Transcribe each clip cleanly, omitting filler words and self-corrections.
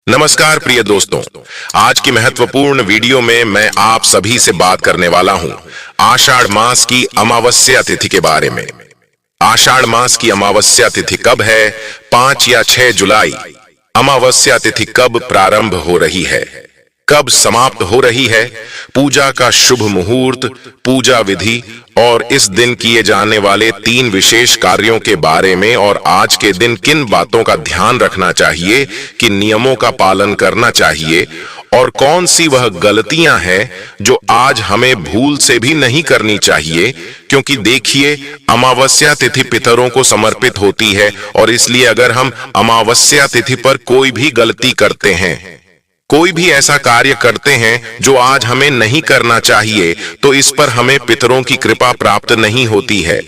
नमस्कार प्रिय दोस्तों, आज की महत्वपूर्ण वीडियो में मैं आप सभी से बात करने वाला हूं आषाढ़ मास की अमावस्या तिथि के बारे में। आषाढ़ मास की अमावस्या तिथि कब है? 5 या 6 जुलाई। अमावस्या तिथि कब प्रारंभ हो रही है, कब समाप्त हो रही है? पूजा का शुभ मुहूर्त, पूजा विधि और इस दिन किए जाने वाले 3 विशेष कार्यों के बारे में और आज के दिन किन बातों का ध्यान रखना चाहिए, किन नियमों का पालन करना चाहिए और कौन सी वह गलतियां हैं जो आज हमें भूल से भी नहीं करनी चाहिए। क्योंकि देखिए, अमावस्या तिथि पितरों को समर्पित होती है और इसलिए अगर हम अमावस्या तिथि पर कोई भी गलती करते हैं, कोई भी ऐसा कार्य करते हैं जो आज हमें नहीं करना चाहिए, तो इस पर हमें पितरों की कृपा प्राप्त नहीं होती है।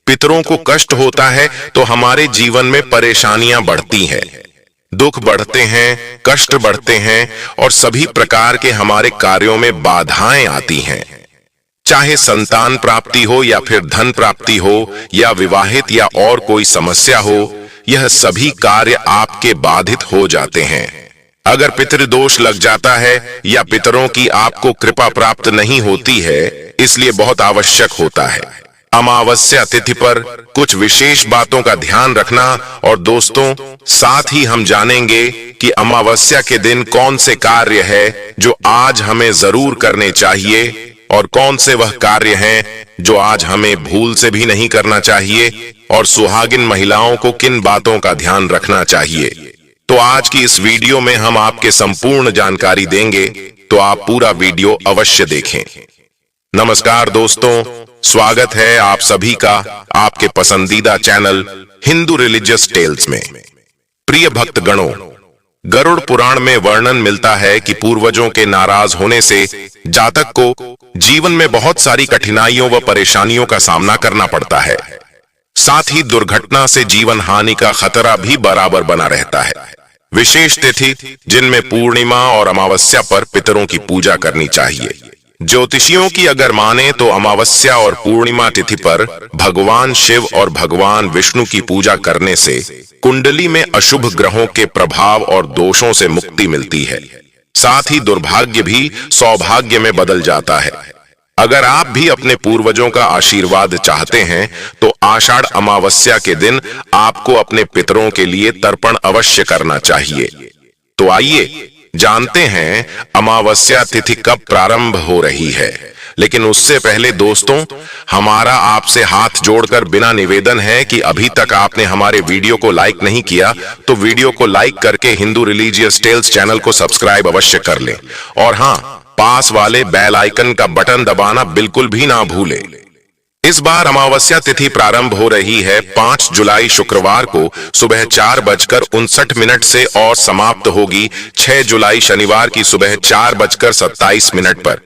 पितरों को कष्ट होता है तो हमारे जीवन में परेशानियां बढ़ती हैं, दुख बढ़ते हैं, कष्ट बढ़ते हैं और सभी प्रकार के हमारे कार्यों में बाधाएं आती हैं। चाहे संतान प्राप्ति हो या फिर धन प्राप्ति हो या विवाहित या और कोई समस्या हो, यह सभी कार्य आपके बाधित हो जाते हैं। अगर पितृदोष लग जाता है या पितरों की आपको कृपा प्राप्त नहीं होती है, इसलिए बहुत आवश्यक होता है अमावस्या तिथि पर कुछ विशेष बातों का ध्यान रखना। और दोस्तों, साथ ही हम जानेंगे कि अमावस्या के दिन कौन से कार्य है जो आज हमें जरूर करने चाहिए और कौन से वह कार्य हैं जो आज हमें भूल से भी नहीं करना चाहिए, और सुहागिन महिलाओं को किन बातों का ध्यान रखना चाहिए। तो आज की इस वीडियो में हम आपके संपूर्ण जानकारी देंगे, तो आप पूरा वीडियो अवश्य देखें। नमस्कार दोस्तों, स्वागत है आप सभी का आपके पसंदीदा चैनल हिंदू रिलीजियस टेल्स में। प्रिय भक्तगणों, गरुड़ पुराण में वर्णन मिलता है कि पूर्वजों के नाराज होने से जातक को जीवन में बहुत सारी कठिनाइयों व परेशानियों का सामना करना पड़ता है। साथ ही दुर्घटना से जीवन हानि का खतरा भी बराबर बना रहता है। विशेष तिथि जिनमें पूर्णिमा और अमावस्या पर पितरों की पूजा करनी चाहिए। ज्योतिषियों की अगर माने तो अमावस्या और पूर्णिमा तिथि पर भगवान शिव और भगवान विष्णु की पूजा करने से कुंडली में अशुभ ग्रहों के प्रभाव और दोषों से मुक्ति मिलती है। साथ ही दुर्भाग्य भी सौभाग्य में बदल जाता है। अगर आप भी अपने पूर्वजों का आशीर्वाद चाहते हैं तो आषाढ़ अमावस्या के दिन आपको अपने पितरों के लिए तर्पण अवश्य करना चाहिए। तो आइए जानते हैं अमावस्या तिथि कब प्रारंभ हो रही है। लेकिन उससे पहले दोस्तों, हमारा आपसे हाथ जोड़कर बिना निवेदन है कि अभी तक आपने हमारे वीडियो को लाइक नहीं किया तो वीडियो को लाइक करके हिंदू रिलीजियस टेल्स चैनल को सब्सक्राइब अवश्य कर लें। और हाँ, पास वाले बेल आइकन का बटन दबाना बिल्कुल भी ना भूलें। इस बार अमावस्या तिथि प्रारंभ हो रही है 5 जुलाई शुक्रवार को सुबह 4:59 से और समाप्त होगी 6 जुलाई शनिवार की सुबह 4:27 पर।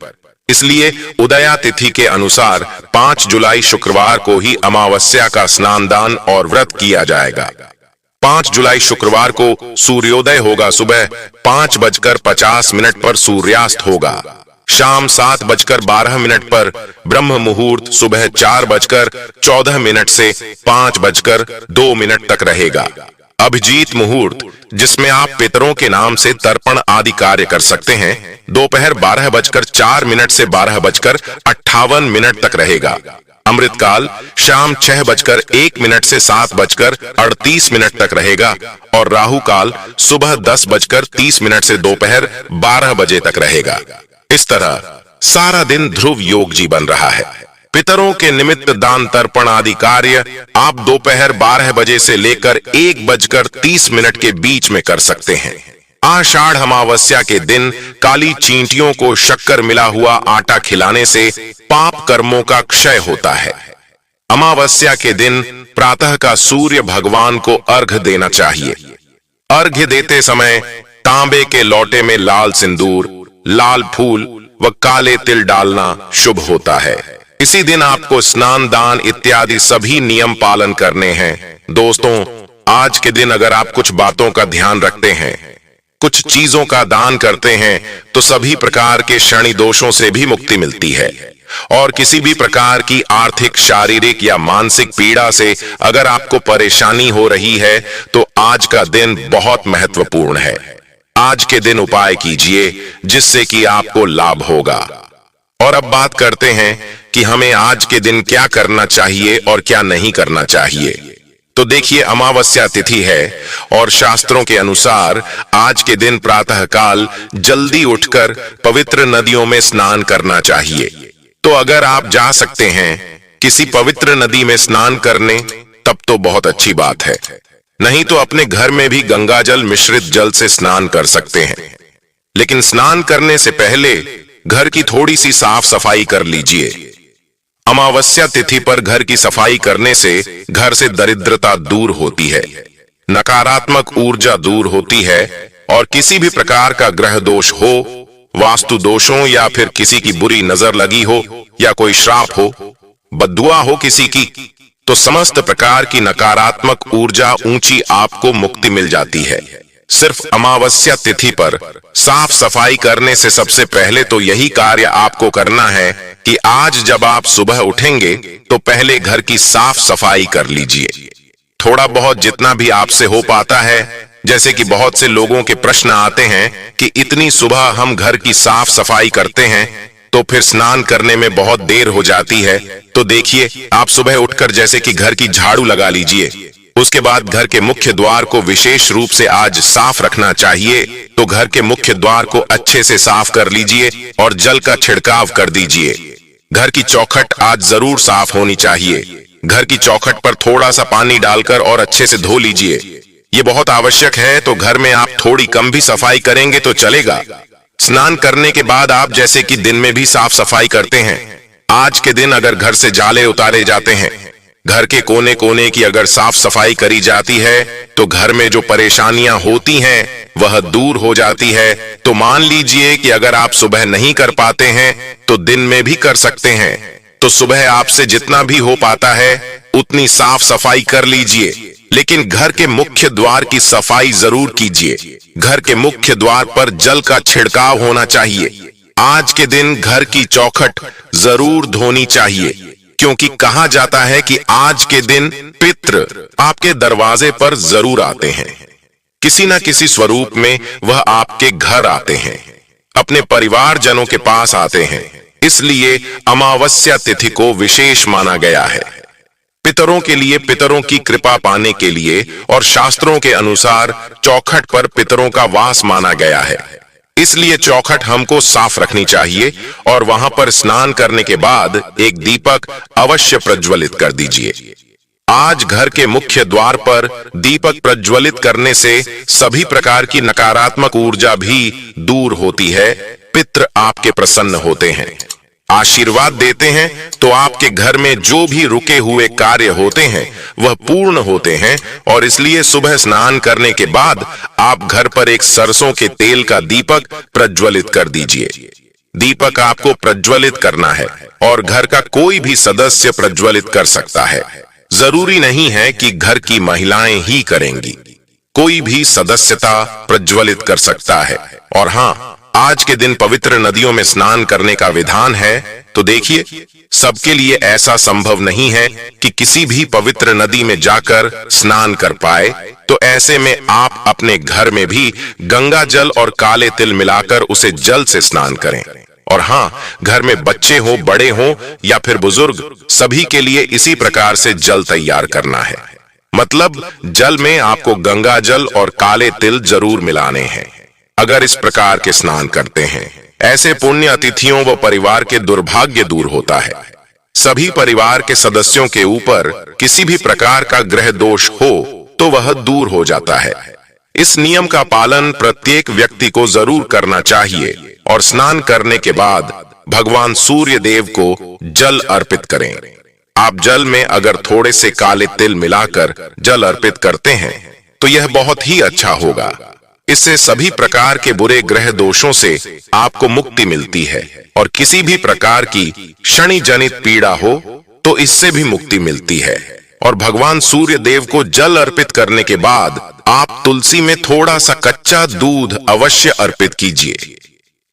इसलिए उदया तिथि के अनुसार 5 जुलाई शुक्रवार को ही अमावस्या का स्नान दान और व्रत किया जाएगा। 5 जुलाई शुक्रवार को सूर्योदय होगा सुबह 5:50 पर सूर्यास्त होगा। शाम 7:12 पर ब्रह्म मुहूर्त सुबह 4:14 से 5:02 तक रहेगा। अभिजीत मुहूर्त, जिसमें आप पितरों के नाम से तर्पण आदि कार्य कर सकते हैं, दोपहर 12:04 से 12:58 तक रहेगा। अमृतकाल शाम 6:01 से 7:38 तक रहेगा और राहु काल सुबह 10:30 से दोपहर 12 बजे तक रहेगा। इस तरह सारा दिन ध्रुव योग जी बन रहा है। पितरों के निमित्त दान तर्पण आदि कार्य आप दोपहर 12 बजे से लेकर 1:30 के बीच में कर सकते हैं। आषाढ़ अमावस्या के दिन काली चींटियों को शक्कर मिला हुआ आटा खिलाने से पाप कर्मों का क्षय होता है। अमावस्या के दिन प्रातः का सूर्य भगवान को अर्घ्य देना चाहिए। अर्घ्य देते समय तांबे के लोटे में लाल सिंदूर, लाल फूल व काले तिल डालना शुभ होता है। इसी दिन आपको स्नान दान इत्यादि सभी नियम पालन करने हैं। दोस्तों, आज के दिन अगर आप कुछ बातों का ध्यान रखते हैं, कुछ चीजों का दान करते हैं, तो सभी प्रकार के शनि दोषों से भी मुक्ति मिलती है। और किसी भी प्रकार की आर्थिक, शारीरिक या मानसिक पीड़ा से अगर आपको परेशानी हो रही है तो आज का दिन बहुत महत्वपूर्ण है। आज के दिन उपाय कीजिए जिससे कि आपको लाभ होगा। और अब बात करते हैं कि हमें आज के दिन क्या करना चाहिए और क्या नहीं करना चाहिए। तो देखिए, अमावस्या तिथि है और शास्त्रों के अनुसार आज के दिन प्रातःकाल जल्दी उठकर पवित्र नदियों में स्नान करना चाहिए। तो अगर आप जा सकते हैं किसी पवित्र नदी में स्नान करने, तब तो बहुत अच्छी बात है। नहीं तो अपने घर में भी गंगाजल मिश्रित जल से स्नान कर सकते हैं। लेकिन स्नान करने से पहले घर की थोड़ी सी साफ सफाई कर लीजिए। अमावस्या तिथि पर घर की सफाई करने से घर से दरिद्रता दूर होती है, नकारात्मक ऊर्जा दूर होती है और किसी भी प्रकार का ग्रह दोष हो, वास्तु दोषों या फिर किसी की बुरी नजर लगी हो या कोई श्राप हो, बद्दुआ हो किसी की, तो समस्त प्रकार की नकारात्मक ऊर्जा ऊंची आपको मुक्ति मिल जाती है। सिर्फ अमावस्या तिथि पर साफ सफाई करने से सबसे पहले तो यही कार्य आपको करना है कि आज जब आप सुबह उठेंगे तो पहले घर की साफ सफाई कर लीजिए। थोड़ा बहुत जितना भी आपसे हो पाता है। जैसे कि बहुत से लोगों के प्रश्न आते हैं कि इतनी सुबह हम घर की साफ सफाई करते हैं तो फिर स्नान करने में बहुत देर हो जाती है। तो देखिए, आप सुबह उठकर जैसे कि घर की झाड़ू लगा लीजिए। उसके बाद घर के मुख्य द्वार को विशेष रूप से आज साफ रखना चाहिए। तो घर के मुख्य द्वार को अच्छे से साफ कर लीजिए और जल का छिड़काव कर दीजिए। घर की चौखट आज जरूर साफ होनी चाहिए। घर की चौखट पर थोड़ा सा पानी डालकर और अच्छे से धो लीजिए। ये बहुत आवश्यक है। तो घर में आप थोड़ी कम भी सफाई करेंगे तो चलेगा। स्नान करने के बाद आप जैसे कि दिन में भी साफ सफाई करते हैं, आज के दिन अगर घर से जाले उतारे जाते हैं, घर के कोने कोने की अगर साफ सफाई करी जाती है तो घर में जो परेशानियां होती हैं वह दूर हो जाती है। तो मान लीजिए कि अगर आप सुबह नहीं कर पाते हैं तो दिन में भी कर सकते हैं। तो सुबह आपसे जितना भी हो पाता है उतनी साफ सफाई कर लीजिए। लेकिन घर के मुख्य द्वार की सफाई जरूर कीजिए। घर के मुख्य द्वार पर जल का छिड़काव होना चाहिए। आज के दिन घर की चौखट जरूर धोनी चाहिए, क्योंकि कहा जाता है कि आज के दिन पितृ आपके दरवाजे पर जरूर आते हैं। किसी न किसी स्वरूप में वह आपके घर आते हैं, अपने परिवारजनों के पास आते हैं। इसलिए अमावस्या तिथि को विशेष माना गया है। पितरों के लिए, पितरों की कृपा पाने के लिए और शास्त्रों के अनुसार चौखट पर पितरों का वास माना गया है। इसलिए चौखट हमको साफ रखनी चाहिए और वहां पर स्नान करने के बाद एक दीपक अवश्य प्रज्वलित कर दीजिए। आज घर के मुख्य द्वार पर दीपक प्रज्वलित करने से सभी प्रकार की नकारात्मक ऊर्जा भी दूर होती है। पितृ आपके प्रसन्न होते हैं, आशीर्वाद देते हैं। तो आपके घर में जो भी रुके हुए कार्य होते हैं वह पूर्ण होते हैं। और इसलिए सुबह स्नान करने के बाद आप घर पर एक सरसों के तेल का दीपक प्रज्वलित कर दीजिए। दीपक आपको प्रज्वलित करना है और घर का कोई भी सदस्य प्रज्वलित कर सकता है। जरूरी नहीं है कि घर की महिलाएं ही करेंगी, कोई भी सदस्यता प्रज्वलित कर सकता है। और हाँ, आज के दिन पवित्र नदियों में स्नान करने का विधान है। तो देखिए, सबके लिए ऐसा संभव नहीं है कि किसी भी पवित्र नदी में जाकर स्नान कर पाए। तो ऐसे में आप अपने घर में भी गंगा जल और काले तिल मिलाकर उसे जल से स्नान करें। और हाँ, घर में बच्चे हो, बड़े हो या फिर बुजुर्ग, सभी के लिए इसी प्रकार से जल तैयार करना है। मतलब जल में आपको गंगा जल और काले तिल जरूर मिलाने हैं। अगर इस प्रकार के स्नान करते हैं, ऐसे पुण्य अतिथियों व परिवार के दुर्भाग्य दूर होता है। सभी परिवार के सदस्यों के ऊपर किसी भी प्रकार का ग्रह दोष हो तो वह दूर हो जाता है। इस नियम का पालन प्रत्येक व्यक्ति को जरूर करना चाहिए। और स्नान करने के बाद भगवान सूर्य देव को जल अर्पित करें। आप जल में अगर थोड़े से काले तिल मिलाकर जल अर्पित करते हैं तो यह बहुत ही अच्छा होगा। इससे सभी प्रकार के बुरे ग्रह दोषों से आपको मुक्ति मिलती है। और किसी भी प्रकार की शनि जनित पीड़ा हो तो इससे भी मुक्ति मिलती है। और भगवान सूर्य देव को जल अर्पित करने के बाद आप तुलसी में थोड़ा सा कच्चा दूध अवश्य अर्पित कीजिए।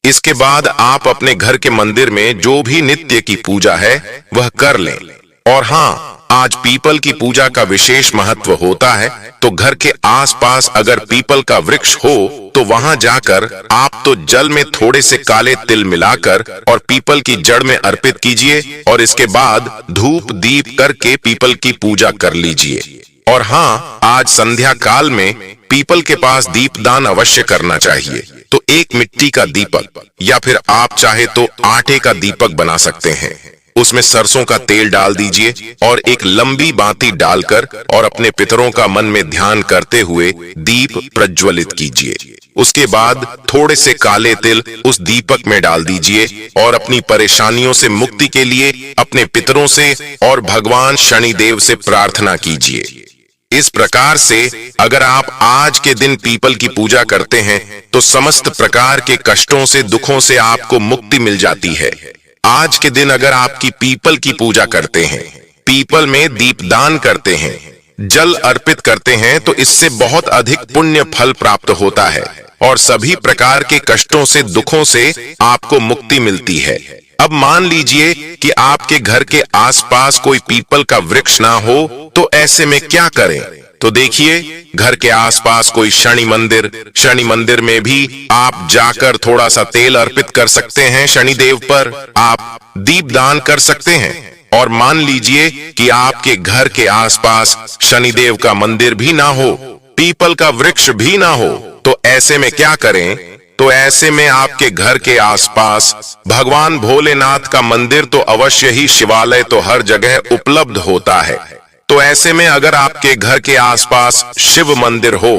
इसके बाद आप अपने घर के मंदिर में जो भी नित्य की पूजा है वह कर लें। और हाँ, आज पीपल की पूजा का विशेष महत्व होता है, तो घर के आसपास अगर पीपल का वृक्ष हो तो वहां जाकर आप तो जल में थोड़े से काले तिल मिलाकर और पीपल की जड़ में अर्पित कीजिए और इसके बाद धूप दीप करके पीपल की पूजा कर लीजिए। और हाँ, आज संध्या काल में पीपल के पास दीपदान अवश्य करना चाहिए। तो एक मिट्टी का दीपक या फिर आप चाहे तो आटे का दीपक बना सकते हैं। उसमें सरसों का तेल डाल दीजिए और एक लंबी बाती डालकर और अपने पितरों का मन में ध्यान करते हुए दीप प्रज्वलित कीजिए। उसके बाद थोड़े से काले तिल उस दीपक में डाल दीजिए और अपनी परेशानियों से मुक्ति के लिए अपने पितरों से और भगवान शनिदेव से प्रार्थना कीजिए। इस प्रकार से अगर आप आज के दिन पीपल की पूजा करते हैं तो समस्त प्रकार के कष्टों से, दुखों से आपको मुक्ति मिल जाती है। आज के दिन अगर आपकी पीपल की पूजा करते हैं, पीपल में दीपदान करते हैं, जल अर्पित करते हैं तो इससे बहुत अधिक पुण्य फल प्राप्त होता है और सभी प्रकार के कष्टों से, दुखों से आपको मुक्ति मिलती है। अब मान लीजिए कि आपके घर के आसपास कोई पीपल का वृक्ष ना हो, तो ऐसे में क्या करें? तो देखिए, घर के आसपास कोई शनि मंदिर में भी आप जाकर थोड़ा सा तेल अर्पित कर सकते हैं। शनिदेव पर आप दीपदान कर सकते हैं। और मान लीजिए कि आपके घर के आसपास शनिदेव का मंदिर भी ना हो, पीपल का वृक्ष भी ना हो, तो ऐसे में क्या करें? तो ऐसे में आपके घर के आसपास भगवान भोलेनाथ का मंदिर तो अवश्य ही, शिवालय तो हर जगह उपलब्ध होता है। तो ऐसे में अगर आपके घर के आसपास शिव मंदिर हो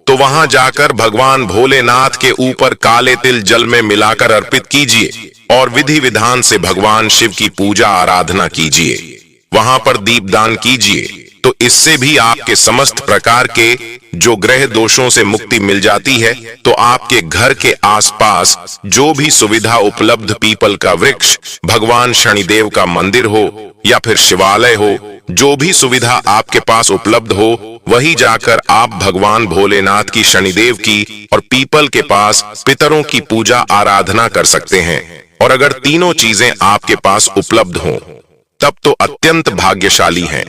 तो वहां जाकर भगवान भोलेनाथ के ऊपर काले तिल जल में मिलाकर अर्पित कीजिए और विधि विधान से भगवान शिव की पूजा आराधना कीजिए। वहां पर दीपदान कीजिए, तो इससे भी आपके समस्त प्रकार के जो ग्रह दोषों से मुक्ति मिल जाती है। तो आपके घर के आसपास जो भी सुविधा उपलब्ध, पीपल का वृक्ष, भगवान शनिदेव का मंदिर हो या फिर शिवालय हो, जो भी सुविधा आपके पास उपलब्ध हो, वही जाकर आप भगवान भोलेनाथ की, शनिदेव की और पीपल के पास पितरों की पूजा आराधना कर सकते हैं। और अगर तीनों चीजें आपके पास उपलब्ध हों, तब तो अत्यंत भाग्यशाली हैं।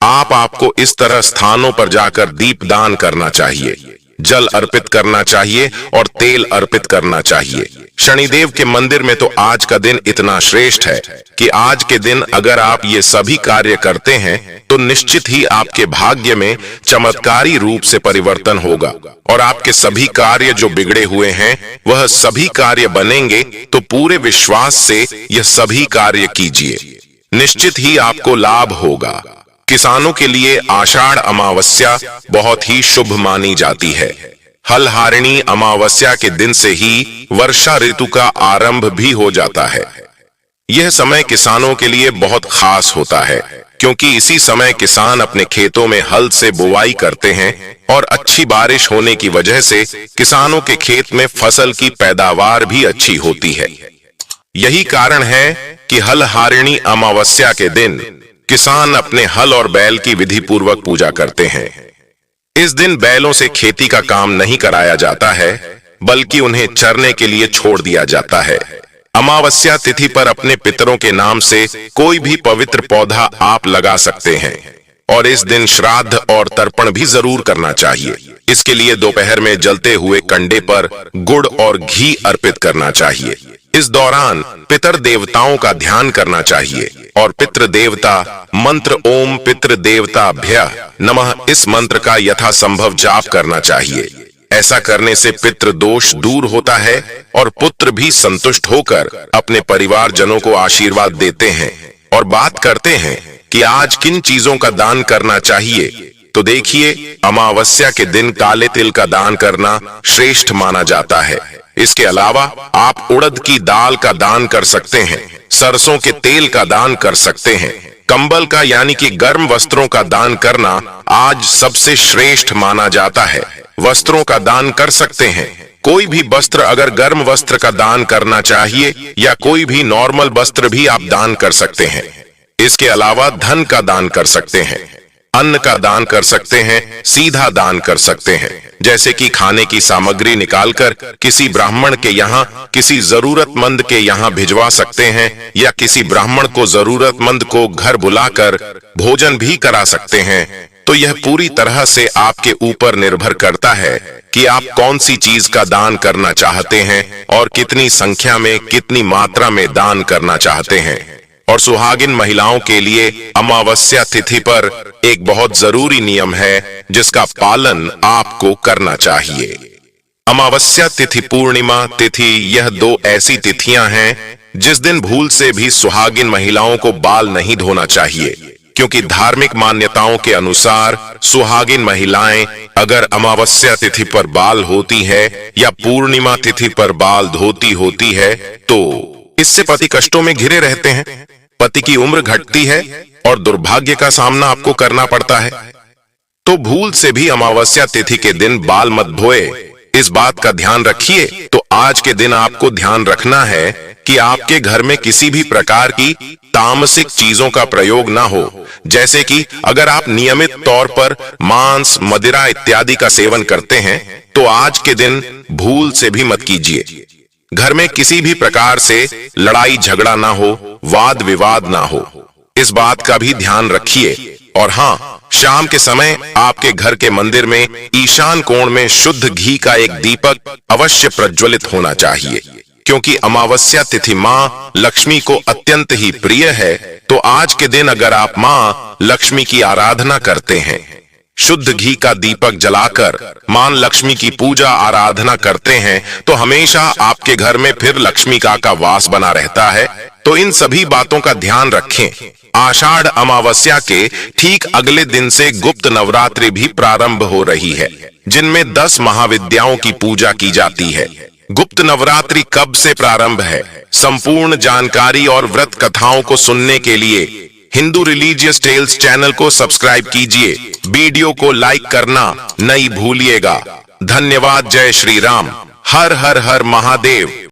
आपको इस तरह स्थानों पर जाकर दीपदान करना चाहिए, जल अर्पित करना चाहिए और तेल अर्पित करना चाहिए। शनिदेव के मंदिर में तो आज का दिन इतना श्रेष्ठ है कि आज के दिन अगर आप ये सभी कार्य करते हैं तो निश्चित ही आपके भाग्य में चमत्कारी रूप से परिवर्तन होगा और आपके सभी कार्य जो बिगड़े हुए हैं वह सभी कार्य बनेंगे। तो पूरे विश्वास से यह सभी कार्य कीजिए, निश्चित ही आपको लाभ होगा। किसानों के लिए आषाढ़ अमावस्या बहुत ही शुभ मानी जाती है। हलहारिणी अमावस्या के दिन से ही वर्षा ऋतु का आरंभ भी हो जाता है। यह समय किसानों के लिए बहुत खास होता है क्योंकि इसी समय किसान अपने खेतों में हल से बुवाई करते हैं और अच्छी बारिश होने की वजह से किसानों के खेत में फसल की पैदावार भी अच्छी होती है। यही कारण है कि हलहारिणी अमावस्या के दिन किसान अपने हल और बैल की विधि पूर्वक पूजा करते हैं। इस दिन बैलों से खेती का काम नहीं कराया जाता है, बल्कि उन्हें चरने के लिए छोड़ दिया जाता है। अमावस्या तिथि पर अपने पितरों के नाम से कोई भी पवित्र पौधा आप लगा सकते हैं और इस दिन श्राद्ध और तर्पण भी जरूर करना चाहिए। इसके लिए दोपहर में जलते हुए कंडे पर गुड़ और घी अर्पित करना चाहिए। इस दौरान पितर देवताओं का ध्यान करना चाहिए और पितृ देवता मंत्र ओम पितृ देवताभ्यः नमः, इस मंत्र का यथासंभव जाप करना चाहिए। ऐसा करने से पितृ दोष दूर होता है और पुत्र भी संतुष्ट होकर अपने परिवार जनों को आशीर्वाद देते हैं। और बात करते हैं कि आज किन चीजों का दान करना चाहिए, तो देखिए, अमावस्या के दिन काले तिल का दान करना श्रेष्ठ माना जाता है। इसके अलावा आप उड़द की दाल का दान कर सकते हैं, सरसों के तेल का दान कर सकते हैं, कंबल का यानी कि गर्म वस्त्रों का दान करना आज सबसे श्रेष्ठ माना जाता है। वस्त्रों का दान कर सकते हैं, कोई भी वस्त्र, अगर गर्म वस्त्र का दान करना चाहिए या कोई भी नॉर्मल वस्त्र भी आप दान कर सकते हैं। इसके अलावा धन का दान कर सकते हैं। अन्न का दान कर सकते हैं, सीधा दान कर सकते हैं, जैसे कि खाने की सामग्री निकालकर किसी ब्राह्मण के यहाँ किसी जरूरतमंद के यहाँ भिजवा सकते हैं, या किसी ब्राह्मण को जरूरतमंद को घर बुलाकर भोजन भी करा सकते हैं। तो यह पूरी तरह से आपके ऊपर निर्भर करता है कि आप कौन सी चीज का दान करना चाहते हैं और कितनी संख्या में, कितनी मात्रा में दान करना चाहते हैं। और सुहागिन महिलाओं के लिए अमावस्या तिथि पर एक बहुत जरूरी नियम है जिसका पालन आपको करना चाहिए। अमावस्या तिथि, पूर्णिमा तिथि, यह दो ऐसी तिथियां हैं जिस दिन भूल से भी सुहागिन महिलाओं को बाल नहीं धोना चाहिए, क्योंकि धार्मिक मान्यताओं के अनुसार सुहागिन महिलाएं अगर अमावस्या तिथि पर बाल होती है या पूर्णिमा तिथि पर बाल धोती होती है तो इससे पति कष्टों में घिरे रहते हैं, पति की उम्र घटती है और दुर्भाग्य का सामना आपको करना पड़ता है। तो भूल से भी अमावस्या तिथि के दिन बाल मत धोए, इस बात का ध्यान रखिए। तो आज के दिन आपको ध्यान रखना है कि आपके घर में किसी भी प्रकार की तामसिक चीजों का प्रयोग ना हो, जैसे कि अगर आप नियमित तौर पर मांस, मदिरा इत्यादि का सेवन करते हैं तो आज के दिन भूल से भी मत कीजिए। घर में किसी भी प्रकार से लड़ाई झगड़ा ना हो, वाद विवाद ना हो, इस बात का भी ध्यान रखिए। और हाँ, शाम के समय आपके घर के मंदिर में ईशान कोण में शुद्ध घी का एक दीपक अवश्य प्रज्वलित होना चाहिए, क्योंकि अमावस्या तिथि माँ लक्ष्मी को अत्यंत ही प्रिय है। तो आज के दिन अगर आप माँ लक्ष्मी की आराधना करते हैं, शुद्ध घी का दीपक जलाकर मां लक्ष्मी की पूजा आराधना करते हैं, तो हमेशा आपके घर में फिर लक्ष्मी का वास बना रहता है। तो इन सभी बातों का ध्यान रखें। आषाढ़ अमावस्या के ठीक अगले दिन से गुप्त नवरात्रि भी प्रारंभ हो रही है, जिनमें 10 महाविद्याओं की पूजा की जाती है। गुप्त नवरात्रि कब से प्रारंभ है, संपूर्ण जानकारी और व्रत कथाओं को सुनने के लिए हिंदू रिलीजियस टेल्स चैनल को सब्सक्राइब कीजिए। वीडियो को लाइक करना नहीं भूलिएगा। धन्यवाद। जय श्री राम। हर हर हर महादेव।